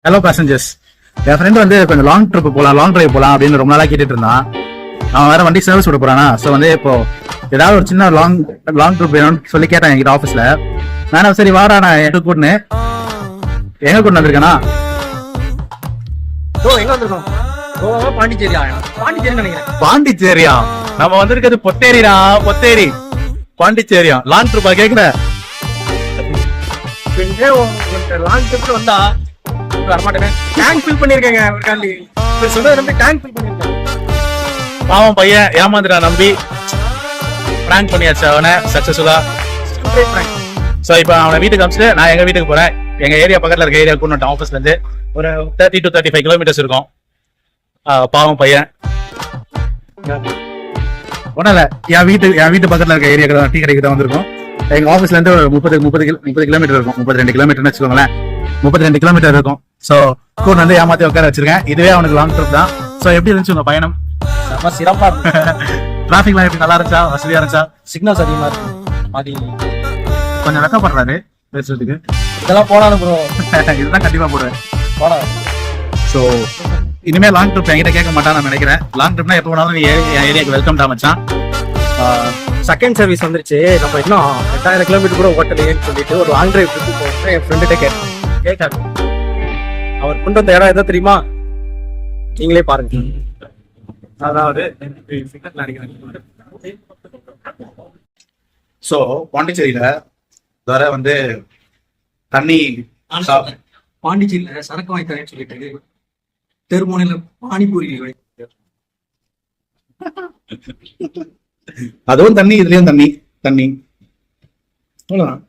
Hello passengers, என் friend வந்து கொஞ்சம் long trip போகலாம், லாங் டிரைவ் போகலாம் அப்படின்னு ரொம்ப நாளாக கேட்டுட்டு இருந்தான். அவன் வேற வண்டி சர்வீஸ் விட போறானா. ஸோ வந்து இப்போ ஏதாவது ஒரு சின்ன லாங் ட்ரிப் வேணும்னு சொல்லி கேட்டேன் என்கிட்ட ஆஃபீஸ்ல. நானும் சரி வாடா நான் எங்க கூட்டுன்னு எங்க கூட்டு வந்திருக்கேனா எங்க வந்திருக்கோம்? பாண்டிச்சேரியா? பாண்டிச்சேரி நினைக்கிறேன். பாண்டிச்சேரியா? நம்ம வந்திருக்கிறது பொத்தேரிடா, பொத்தேரி பாண்டிச்சேரியா. லாங் ட்ரிப்பா கேக்குற? லாங் ட்ரிப் வந்தா வரமாட்டேன். டேங்க் ஃபில் பண்ணிருக்கேங்க ஒரு காண்டி. சொல்றது நம்பி டேங்க் ஃபில் பண்ணிருக்கேன். பாவம் பையன் ஏமாந்துடா நம்பி பிராங்க் பண்ணியாச்சு அவனை சக்சஸ்ஃபுல்லா. ஸோ இப்போ அவனை வீட்டுக்கு அமிச்சிட்டு நான் எங்க வீட்டுக்கு போறேன். எங்க ஏரியா பக்கத்துல இருக்க ஏரியா கூட்டு ஆஃபீஸ்ல இருந்து ஒரு 30 to 35 கிலோமீட்டர்ஸ் இருக்கும். பாவம் பையன் ஒன்றும் இல்லை, என் வீட்டு பக்கத்துல இருக்க ஏரியா டீ கடைக்கு தான் வந்திருக்கோம். எங்க ஆஃபீஸ்ல இருந்து ஒரு 30 கிலோமீட்டர் இருக்கும். 32 கிலோமீட்டர்னு வச்சுக்கோங்களேன். 32 கிலோமீட்டர் இருக்கும். ஸோ கூட வந்து ஏமாத்தி உட்கார வச்சிருக்கேன். இதுவே அவனுக்கு லாங் ட்ரிப் தான். ஸோ எப்படி இருந்துச்சு உங்க பயணம்? ரொம்ப சிறப்பா இருக்கு. டிராஃபிக்லாம் எப்படி நல்லா இருந்துச்சா? வசதியா இருந்துச்சா? சிக்னல்ஸ் அதிகமா இருக்கு. அது கொஞ்சம் வெக்கப்படுறாரு பேசுறதுக்கு. இதெல்லாம் போனாலும் ப்ரோ இதுதான் கண்டிப்பா போடுவேன். போனா. ஸோ இனிமே லாங் ட்ரிப் என்கிட்ட கேட்க மாட்டான்னு நான் நினைக்கிறேன். லாங் ட்ரிப்னா எப்போ வேணாலும் என் ஏரியாவுக்கு வெல்கம் தான் மச்சான். செகண்ட் சர்வீஸ் வந்துருச்சு. நம்ம இன்னும் 8000 கிலோமீட்டர் கூட ஓட்டலையேன்னு சொல்லிட்டு ஒரு லாங் டிரைவ் ட்ரிப்பு போகணும். என் ஃப்ரெண்டுகிட்ட கேட்டாரு. அவர் கொண்டு வந்த இடம் எதோ தெரியுமா? நீங்களே பாருங்க. அதாவது ஸோ பாண்டிச்சேரியில வர வந்து தண்ணி பாண்டிச்சேரியில சரக்கு வாங்கி தரேன்னு சொல்லிட்டு தெருமுனையில பானிபூரி அதுவும் தண்ணி, இதுலயும் தண்ணி. அவ்வளவுதான்.